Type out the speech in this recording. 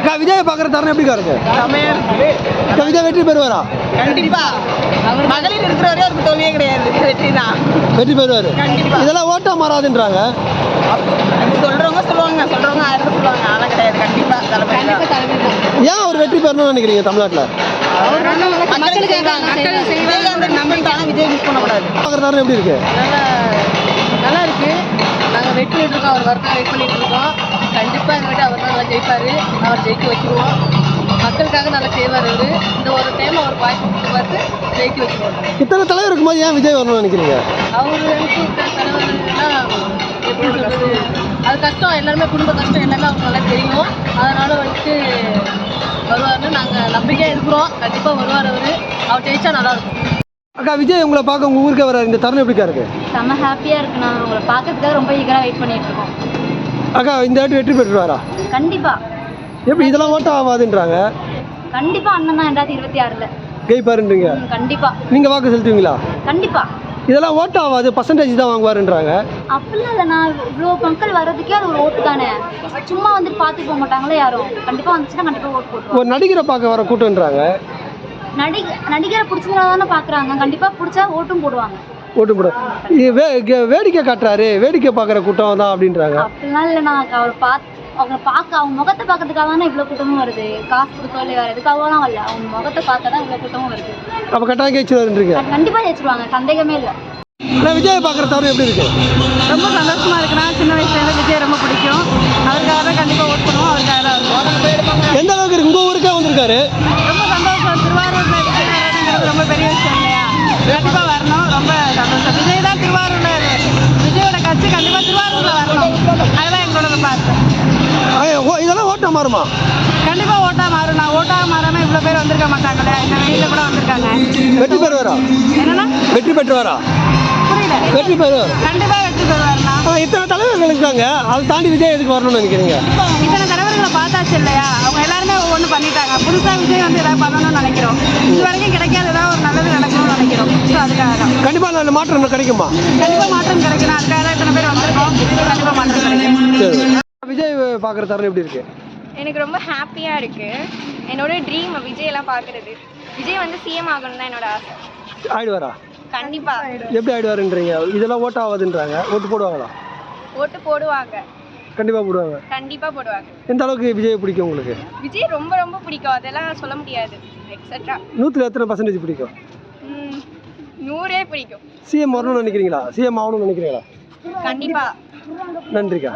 அக்கா விஜய் பார்க்குற தருணம் எப்படிக்கா இருக்கு? அக்கா விஜய் வெற்றி பெறுவாரா? கண்டிப்பா. மகளிர் இருக்கிற வரையும் அவருக்கு தோல்வியே கிடையாது, வெற்றி தான். வெற்றி பெறுவார். இதெல்லாம் ஓட்டா மாறாதுன்றாங்க. சொல்றவங்க சொல்லுவாங்க, சொல்றவங்க 1000 சொல்லுவாங்க, அதெல்லாம் கிடையாது. கண்டிப்பா ஏன் அவர் வெற்றி பெறணும்னு நினைக்கிறீங்க தமிழ்நாட்டில்? விஜய் மிஸ் பண்ணக்கூடாது. பார்க்குற தருணம் எப்படி இருக்கு? நல்லா இருக்கு. நாங்கள் வெயிட் பண்ணிட்டு இருக்கோம், அவர் வரதான் வெயிட் பண்ணிட்டு இருக்கோம். கண்டிப்பாக எங்கள் வீட்டு அவர் தான் நல்லா ஜெயிப்பார். அவர் ஜெயிக்க வச்சுருவோம். மக்களுக்காக நல்லா செய்வார் அவர். இந்த ஒரு டைம் அவர் வாய்ப்பு கொடுத்து பார்த்து ஜெயிக்க வச்சுருவோம். இத்தனை தலைவர் இருக்கும்போது ஏன் விஜய் வரணும்னு நினைக்கிறீங்க? அவர் எனக்கு தலைவர்னா எப்படி சொல்கிறது, அது கஷ்டம், எல்லாருமே குடும்ப கஷ்டம் எல்லாமே அவருக்கு நல்லா தெரியும். அதனால் வந்துட்டு வருவார்னு நாங்கள் நம்பிக்கையாக இருக்கிறோம். கண்டிப்பாக வருவார் அவர். அவர் ஜெயிச்சா நல்லாயிருக்கும். அக்கா விஜய் உங்களை பார்க்க உங்கள் ஊருக்கே வர இந்த தருணம் எப்படிக்கா இருக்கு? செம்ம ஹாப்பியாக இருக்கு. நான் உங்களை பார்க்கறதுக்காக ரொம்ப ஈகராக வெயிட் பண்ணிட்டு இருக்கோம். அக்கா இந்த வாட்டி வெற்றி பெற்றுவாரா? கண்டிப்பா. எப்படி இதெல்லாம் ஓட்டம் ஆகாதுன்றாங்க? கண்டிப்பா அண்ணன் தான் 2026ல் ஜெயிப்பாருன்றீங்க. கண்டிப்பா. நீங்கள் வாக்கு செலுத்துவீங்களா? கண்டிப்பா. இதெல்லாம் ஓட்டம் ஆகாது, பர்சன்டேஜ் தான் வாங்குவாருன்றாங்க. அப்படிலாம் இல்லை, நான் இவ்வளோ மக்கள் வர்றதுக்கே அது ஒரு ஓட்டு தானே. சும்மா வந்து பார்த்துட்டு போக மாட்டாங்களே யாரும். கண்டிப்பாக வந்துச்சுன்னா கண்டிப்பாக ஓட்டு போட்டுருவோம். ஒரு நடிகரை பார்க்க வர கூட்டம்ன்றாங்க. நடிகரை பிடிச்சதுனால தானே பார்க்குறாங்க. கண்டிப்பாக பிடிச்சா ஓட்டும் போடுவாங்க. ஓட்டு போட வேடிக்கை காட்டுறாரு, வேடிக்கை பார்க்குற கூட்டம் தான் அப்படின்றாங்க. அப்படிலாம் இல்லை, நான் அவரை பார்க்க அவங்க முகத்தை பார்க்கறதுக்காக தானே இவ்வளோ கூட்டமும் வருது. காசு கொடுத்தோ இல்லை வேறு எதுக்காகலாம் இல்லை, அவங்க முகத்தை பார்க்க தான் இவ்வளோ கூட்டமும் வருது. அப்போ கட்டாயம் ஜெயிச்சுருவாருன்றீங்க? கண்டிப்பாக ஜெயிச்சிருவாங்க, சந்தேகமே இல்லை. ஆனால் விஜய் பார்க்குற தருணம் எப்படி இருக்கு? ரொம்ப சந்தோஷமா இருக்குன்னா, சின்ன வயசுலேருந்து விஜய் ரொம்ப பிடிக்கும். அவருக்காக தான் கண்டிப்பாக ஓட் பண்ணுவோம். அவருக்காக தான் இருக்கும். எந்த அளவுக்கு இருக்கு? உங்கள் ஊருக்கே வந்திருக்காரு. ரொம்ப சந்தோஷம். திருவாரூர்ல விஜய் வரணுங்கிறது ரொம்ப பெரிய விஷயம் இல்லையா? கண்டிப்பாக வரணும். ரொம்ப சந்தோஷம். விஜய் தான் திருவாரூர்ல, விஜயோட கட்சி கண்டிப்பாக திருவாரூர்ல வரணும். அதுதான் எங்களோட பார்த்து. இதெல்லாம் ஓட்டம் மாறுமா? கண்டிப்பாக ஓட்டா மாறும். நான் ஓட்டாக மாறாமல் இவ்வளோ பேர் வந்திருக்க மாட்டாங்களே, இந்த வெயிலில் கூட வந்திருக்காங்க. வெற்றி பெறுவாரா? என்னன்னா வெற்றி பெற்றுவாரா? புரியல. வெற்றி பெறுவார். கண்டிப்பாக வெற்றி பெறுவாருண்ணா. இத்தனை தலைவர்கள் இருக்காங்க, அதை தாண்டி விஜய் எதுக்கு வரணும்னு நினைக்கிறீங்க? இத்தனை தலைவர்களை பார்த்தாச்சு இல்லையா? அவங்க எல்லாருமே ஒவ்வொன்று பண்ணிட்டாங்க. புதுசாக விஜய் வந்து ஏதாவது பண்ணணும்னு நினைக்கிறோம். இது வரைக்கும் கிடைக்காத ஏதாவது ஒரு நல்லது நடக்கணும்னு நினைக்கிறோம். ஸோ அதுக்காக தான் கண்டிப்பாக நல்ல மாற்றம் கிடைக்குமா? கண்டிப்பாக மாற்றம் கிடைக்கணும். அதுக்காக தான் இத்தனை பேர் வந்திருக்கோம். கண்டிப்பாக மாற்றம் கிடைக்கும். சரி. விஜய் பார்க்குற தருணம் எப்படி இருக்கு? எனக்கு ரொம்ப ஹாப்பியாக இருக்குது. என்னோட ட்ரீம் விஜய் எல்லாம் பார்க்குறது. விஜய் வந்து சிஎம் ஆகணும் தான் என்னோட ஆசை. ஆயிடுவாரா? கண்டிப்பாக. எப்படி ஆயிடுவாருன்றீங்க? இதெல்லாம் ஓட்ட ஆகாதுன்றாங்க. ஓட்டு போடுவாங்களா? ஓட்டு போடுவாங்க. கண்டிப்பாக போடுவாங்க. கண்டிப்பாக போடுவாங்க. எந்த அளவுக்கு விஜய் பிடிக்கும் உங்களுக்கு? விஜய் ரொம்ப ரொம்ப பிடிக்கும், அதெல்லாம் சொல்ல முடியாது. எக்ஸட்ரா 100ல் எத்தனை பர்சன்டேஜ் பிடிக்கும்? 100 பிடிக்கும். சிஎம் வரணும்னு நினைக்கிறீங்களா? சிஎம் ஆகணும்னு நினைக்கிறீங்களா? கண்டிப்பாக. நன்றிக்கா.